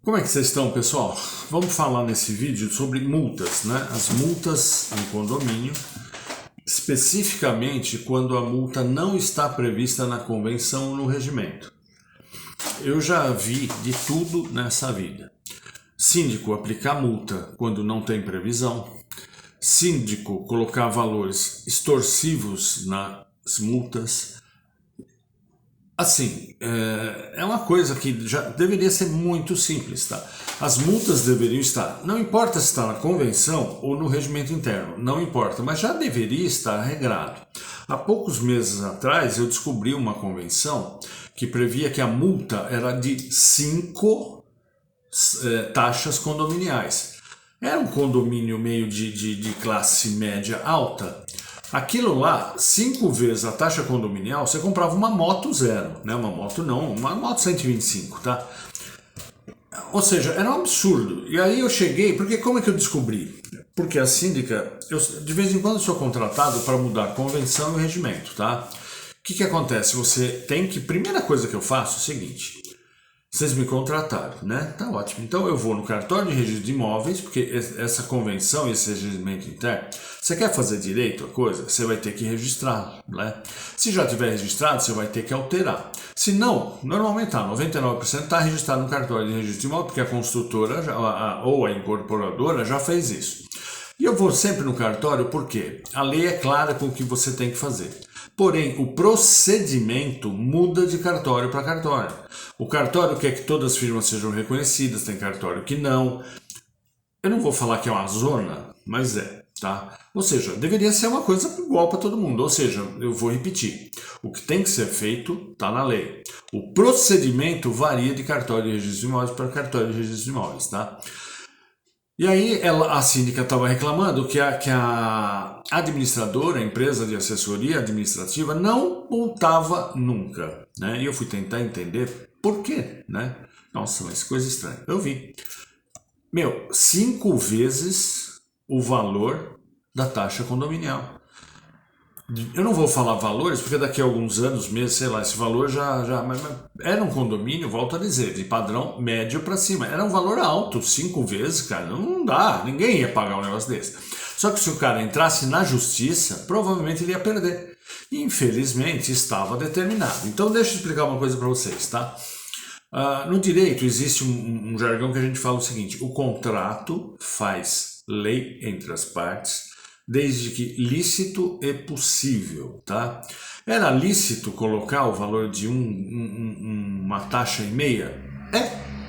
Como é que vocês estão, pessoal? Vamos falar nesse vídeo sobre multas, né? As multas em condomínio, especificamente quando a multa não está prevista na convenção ou no regimento. Eu já vi de tudo nessa vida. Síndico aplicar multa quando não tem previsão, síndico colocar valores extorsivos nas multas. Assim, é uma coisa que já deveria ser muito simples, tá? As multas deveriam estar, não importa se está na convenção ou no regimento interno, não importa, mas já deveria estar regrado. Há poucos meses atrás eu descobri uma convenção que previa que a multa era de 5 taxas condominiais. Era um condomínio meio de classe média alta. Aquilo lá, 5 vezes a taxa condominial, você comprava uma moto zero, né? Uma moto não, uma moto 125, tá? Ou seja, era um absurdo. E aí eu cheguei, porque como é que eu descobri? Porque a síndica, eu de vez em quando sou contratado para mudar a convenção e o regimento, tá? O que acontece? Você tem que, primeira coisa que eu faço é o seguinte: vocês me contrataram, né? Tá ótimo. Então eu vou no cartório de registro de imóveis, porque essa convenção e esse regimento interno, você quer fazer direito a coisa, você vai ter que registrar, né? Se já tiver registrado, você vai ter que alterar. Se não, normalmente tá, 99% está registrado no cartório de registro de imóveis, porque a construtora ou a incorporadora já fez isso. E eu vou sempre no cartório porque a lei é clara com o que você tem que fazer. Porém, o procedimento muda de cartório para cartório. O cartório quer que todas as firmas sejam reconhecidas, tem cartório que não. Eu não vou falar que é uma zona, mas é, tá? Ou seja, deveria ser uma coisa igual para todo mundo. Ou seja, eu vou repetir. O que tem que ser feito está na lei. O procedimento varia de cartório de registro de imóveis para cartório de registro de imóveis, tá? E aí a síndica estava reclamando que a administradora, a empresa de assessoria administrativa, não multava nunca, né? E eu fui tentar entender por quê, né? Nossa, mas coisa estranha. Eu vi. 5 vezes o valor da taxa condominial. Eu não vou falar valores, porque daqui a alguns anos, meses, sei lá, esse valor mas era um condomínio, volto a dizer, de padrão médio para cima. Era um valor alto, 5 vezes, cara, não dá, ninguém ia pagar um negócio desse. Só que se o cara entrasse na justiça, provavelmente ele ia perder. E, infelizmente, estava determinado. Então, deixa eu explicar uma coisa para vocês, tá? No direito existe um jargão que a gente fala o seguinte: o contrato faz lei entre as partes, desde que lícito e possível, tá? Era lícito colocar o valor de uma taxa e meia?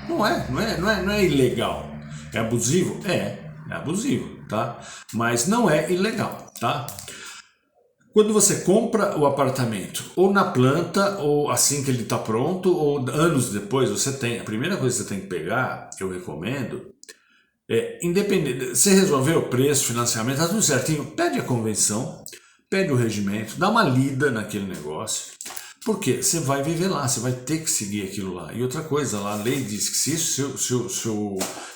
Não é ilegal. É abusivo? É abusivo, tá? Mas não é ilegal, tá? Quando você compra o apartamento, ou na planta, ou assim que ele está pronto, ou anos depois, a primeira coisa que você tem que pegar, eu recomendo, independente, você resolveu o preço, financiamento, tá tudo certinho, pede a convenção, pede o regimento, dá uma lida naquele negócio, porque você vai viver lá, você vai ter que seguir aquilo lá. E outra coisa, lá a lei diz que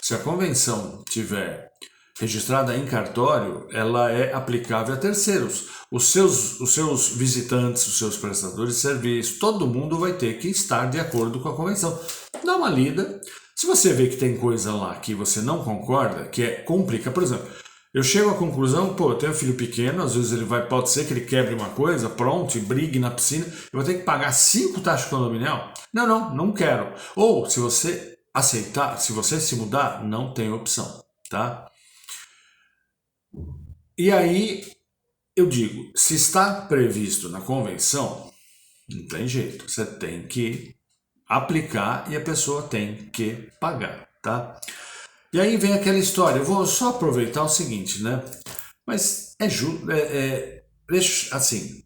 se a convenção tiver registrada em cartório, ela é aplicável a terceiros. Os seus visitantes, os seus prestadores de serviço, todo mundo vai ter que estar de acordo com a convenção. Dá uma lida. Se você vê que tem coisa lá que você não concorda, que complica, por exemplo, eu chego à conclusão, eu tenho um filho pequeno, às vezes pode ser que ele quebre uma coisa, pronto, e brigue na piscina, eu vou ter que pagar 5 taxas condominial? Não quero. Ou, se você aceitar, se você se mudar, não tem opção, tá? E aí, eu digo, se está previsto na convenção, não tem jeito, você tem que aplicar e a pessoa tem que pagar, tá? E aí vem aquela história, eu vou só aproveitar o seguinte, né? Mas assim,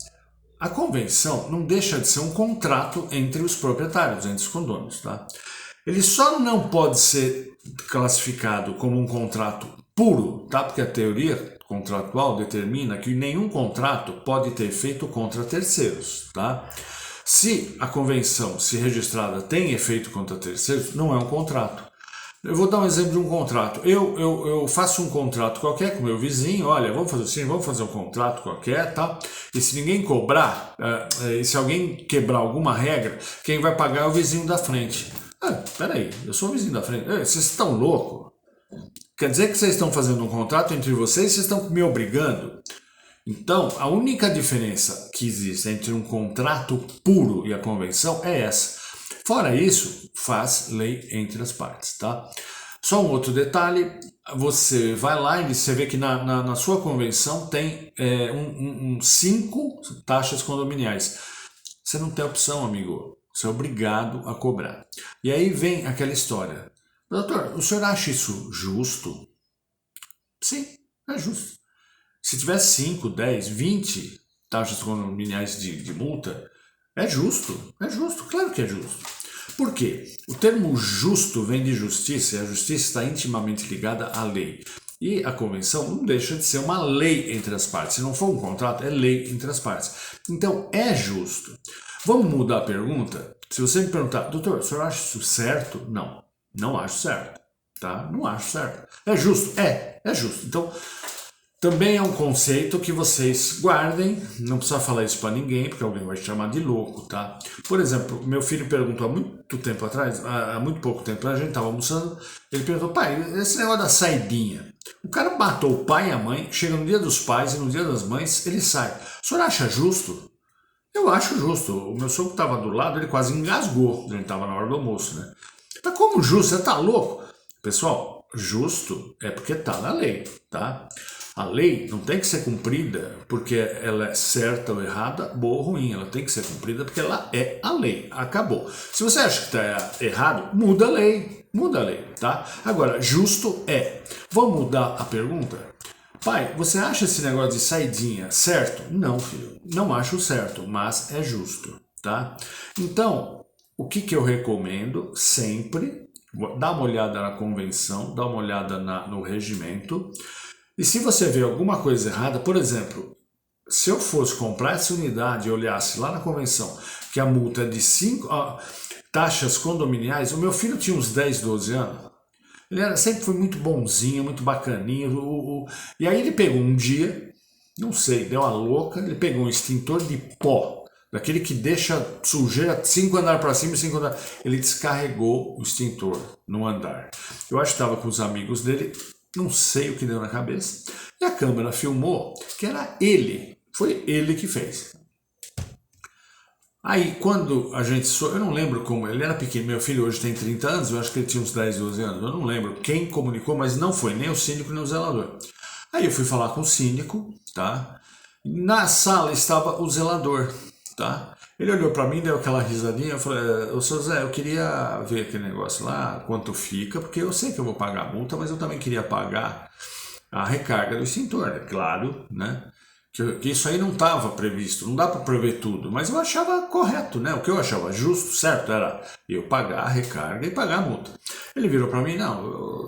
a convenção não deixa de ser um contrato entre os proprietários, entre os condôminos, tá? Ele só não pode ser classificado como um contrato puro, tá? Porque a teoria contratual determina que nenhum contrato pode ter efeito contra terceiros, tá? Se a convenção, se registrada, tem efeito contra terceiros, não é um contrato. Eu vou dar um exemplo de um contrato. Eu faço um contrato qualquer com meu vizinho, olha, vamos fazer assim, vamos fazer um contrato qualquer, tá? E se ninguém cobrar, e se alguém quebrar alguma regra, quem vai pagar é o vizinho da frente. Peraí, eu sou o vizinho da frente. Vocês estão loucos? Quer dizer que vocês estão fazendo um contrato entre vocês e vocês estão me obrigando? Então, a única diferença que existe entre um contrato puro e a convenção é essa. Fora isso, faz lei entre as partes, tá? Só um outro detalhe, você vai lá e você vê que na sua convenção tem 5 taxas condominiais. Você não tem opção, amigo. Você é obrigado a cobrar. E aí vem aquela história. Doutor, o senhor acha isso justo? Sim, é justo. Se tiver 5, 10, 20 taxas condominiais de multa, é justo, claro que é justo. Por quê? O termo justo vem de justiça e a justiça está intimamente ligada à lei. E a convenção não deixa de ser uma lei entre as partes. Se não for um contrato, é lei entre as partes. Então, é justo. Vamos mudar a pergunta? Se você me perguntar, doutor, o senhor acha isso certo? Não, não acho certo. Tá? Não acho certo. É justo? É justo. Então, também é um conceito que vocês guardem, não precisa falar isso para ninguém, porque alguém vai te chamar de louco, tá? Por exemplo, meu filho perguntou há muito tempo atrás, há muito pouco tempo, a gente estava almoçando, ele perguntou, pai, esse negócio da saidinha, o cara matou o pai e a mãe, chega no dia dos pais e no dia das mães, ele sai. O senhor acha justo? Eu acho justo. O meu sogro estava do lado, ele quase engasgou, ele estava na hora do almoço, né? Mas como justo? Você tá louco? Pessoal, justo é porque tá na lei, tá? A lei não tem que ser cumprida porque ela é certa ou errada, boa ou ruim. Ela tem que ser cumprida porque ela é a lei. Acabou. Se você acha que está errado, muda a lei. Muda a lei, tá? Agora, justo é. Vamos mudar a pergunta? Pai, você acha esse negócio de saidinha certo? Não, filho. Não acho certo, mas é justo, tá? Então, o que eu recomendo sempre? Dá uma olhada na convenção, dá uma olhada no regimento. E se você vê alguma coisa errada, por exemplo, se eu fosse comprar essa unidade e olhasse lá na convenção que a multa é de 5 taxas condominiais, o meu filho tinha uns 10, 12 anos, ele sempre foi muito bonzinho, muito bacaninho, e aí ele pegou um dia, não sei, deu uma louca, ele pegou um extintor de pó, daquele que deixa sujeira 5 andares para cima e 5 andares, ele descarregou o extintor no andar. Eu acho que estava com os amigos dele, não sei o que deu na cabeça, e a câmera filmou que era ele, foi ele que fez. Aí quando a gente, eu não lembro como, ele era pequeno, meu filho hoje tem 30 anos, eu acho que ele tinha uns 10, 12 anos, eu não lembro quem comunicou, mas não foi nem o síndico nem o zelador. Aí eu fui falar com o síndico, tá? Na sala estava o zelador, tá? Ele olhou para mim, deu aquela risadinha, eu falei, ô seu Zé, eu queria ver aquele negócio lá, quanto fica, porque eu sei que eu vou pagar a multa, mas eu também queria pagar a recarga do extintor, é claro, né? Que isso aí não estava previsto, não dá para prever tudo, mas eu achava correto, né? O que eu achava justo, certo, era eu pagar a recarga e pagar a multa. Ele virou para mim, não,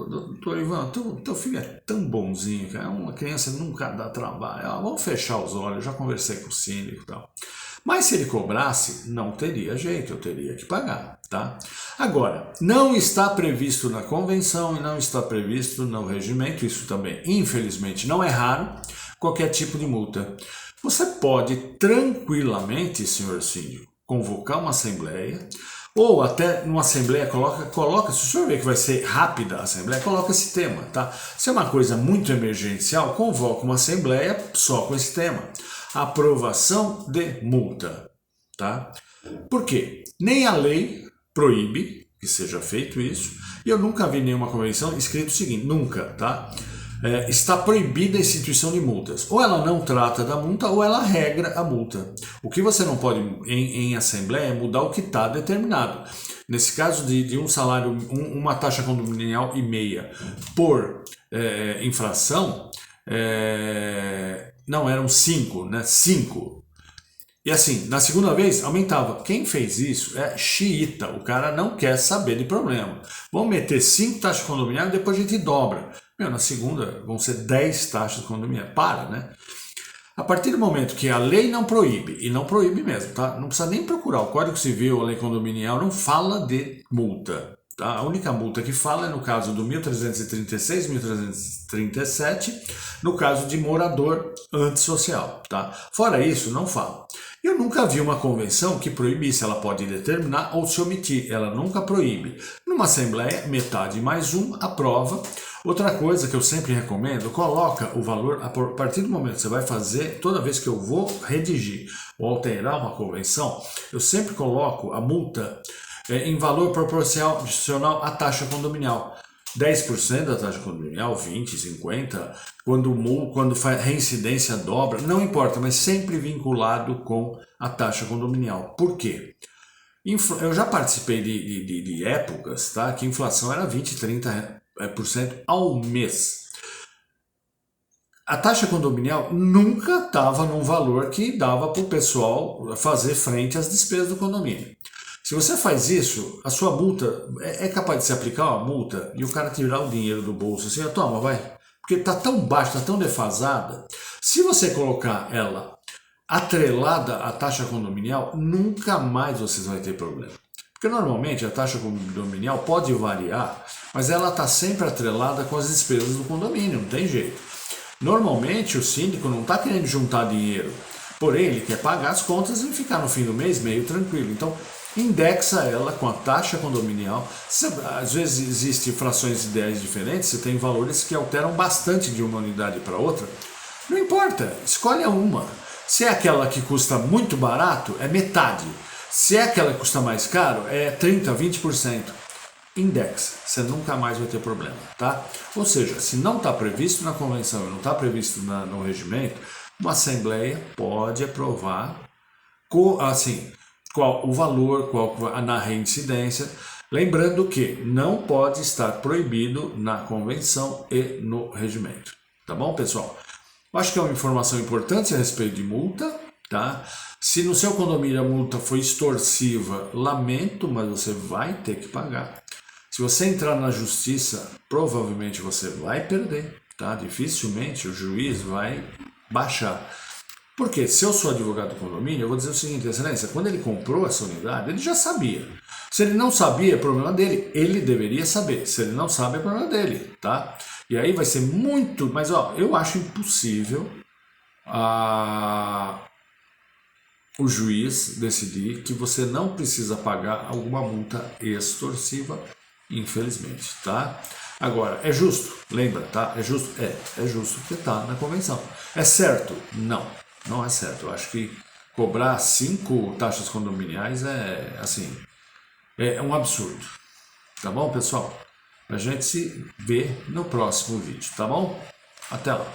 doutor Ivan, teu filho é tão bonzinho, cara, uma criança nunca dá trabalho, vamos fechar os olhos, eu já conversei com o síndico e tal. Mas se ele cobrasse, não teria jeito, eu teria que pagar, tá? Agora, não está previsto na convenção e não está previsto no regimento, isso também, infelizmente, não é raro, qualquer tipo de multa. Você pode tranquilamente, senhor síndico, convocar uma assembleia, ou até numa assembleia coloca, se o senhor vê que vai ser rápida a assembleia, coloca esse tema, tá? Se é uma coisa muito emergencial, convoca uma assembleia só com esse tema. Aprovação de multa, tá? Por quê? Nem a lei proíbe que seja feito isso, e eu nunca vi nenhuma convenção escrito o seguinte, nunca, tá? Está proibida a instituição de multas. Ou ela não trata da multa, ou ela regra a multa. O que você não pode, em assembleia, é mudar o que está determinado. Nesse caso de um salário, uma taxa condominial e meia por infração, não, eram 5, né? 5. E assim, na segunda vez, aumentava. Quem fez isso é xiita. O cara não quer saber de problema. Vamos meter 5 taxas condominiais e depois a gente dobra. Na segunda vão ser 10 taxas condominiais. Para, né? A partir do momento que a lei não proíbe, e não proíbe mesmo, tá? Não precisa nem procurar. O Código Civil, a lei condominial, não fala de multa. Tá? A única multa que fala é no caso do 1336, 1337, no caso de morador antissocial. Tá? Fora isso, não fala. Eu nunca vi uma convenção que proibisse, ela pode determinar ou se omitir, ela nunca proíbe. Numa assembleia, metade mais um aprova. Outra coisa que eu sempre recomendo, coloca o valor, a partir do momento que você vai fazer, toda vez que eu vou redigir ou alterar uma convenção, eu sempre coloco a multa em valor proporcional à taxa condominial. 10% da taxa condominial, 20%, 50%, quando faz reincidência dobra, não importa, mas sempre vinculado com a taxa condominial. Por quê? Eu já participei de épocas, tá, que a inflação era 20%, 30% ao mês. A taxa condominial nunca estava num valor que dava para o pessoal fazer frente às despesas do condomínio. Se você faz isso, a sua multa, é capaz de se aplicar uma multa e o cara tirar o dinheiro do bolso assim, toma, vai. Porque está tão baixo, está tão defasada. Se você colocar ela atrelada à taxa condominial, nunca mais vocês vão ter problema. Porque normalmente a taxa condominial pode variar, mas ela está sempre atrelada com as despesas do condomínio, não tem jeito. Normalmente o síndico não está querendo juntar dinheiro, porém ele quer pagar as contas e ficar no fim do mês meio tranquilo. Então, indexa ela com a taxa condominial. Às vezes existem frações ideais diferentes, você tem valores que alteram bastante de uma unidade para outra. Não importa, escolha uma. Se é aquela que custa muito barato, é metade. Se é aquela que custa mais caro, é 30%, 20%. Indexa, você nunca mais vai ter problema, tá? Ou seja, se não está previsto na convenção e não está previsto no regimento, uma assembleia pode aprovar assim, qual o valor, na reincidência, lembrando que não pode estar proibido na convenção e no regimento. Tá bom, pessoal? Acho que é uma informação importante a respeito de multa, tá? Se no seu condomínio a multa foi extorsiva, lamento, mas você vai ter que pagar. Se você entrar na justiça, provavelmente você vai perder, tá? Dificilmente o juiz vai baixar. Porque se eu sou advogado do condomínio, eu vou dizer o seguinte, excelência, quando ele comprou essa unidade, ele já sabia. Se ele não sabia, é problema dele. Ele deveria saber. Se ele não sabe, é problema dele, tá? E aí vai ser muito... Mas, ó, eu acho impossível o juiz decidir que você não precisa pagar alguma multa extorsiva, infelizmente, tá? Agora, é justo? Lembra, tá? É justo? É justo porque tá na convenção. É certo? Não. Não é certo. Eu acho que cobrar 5 taxas condominiais é um absurdo. Tá bom, pessoal? A gente se vê no próximo vídeo, tá bom? Até lá.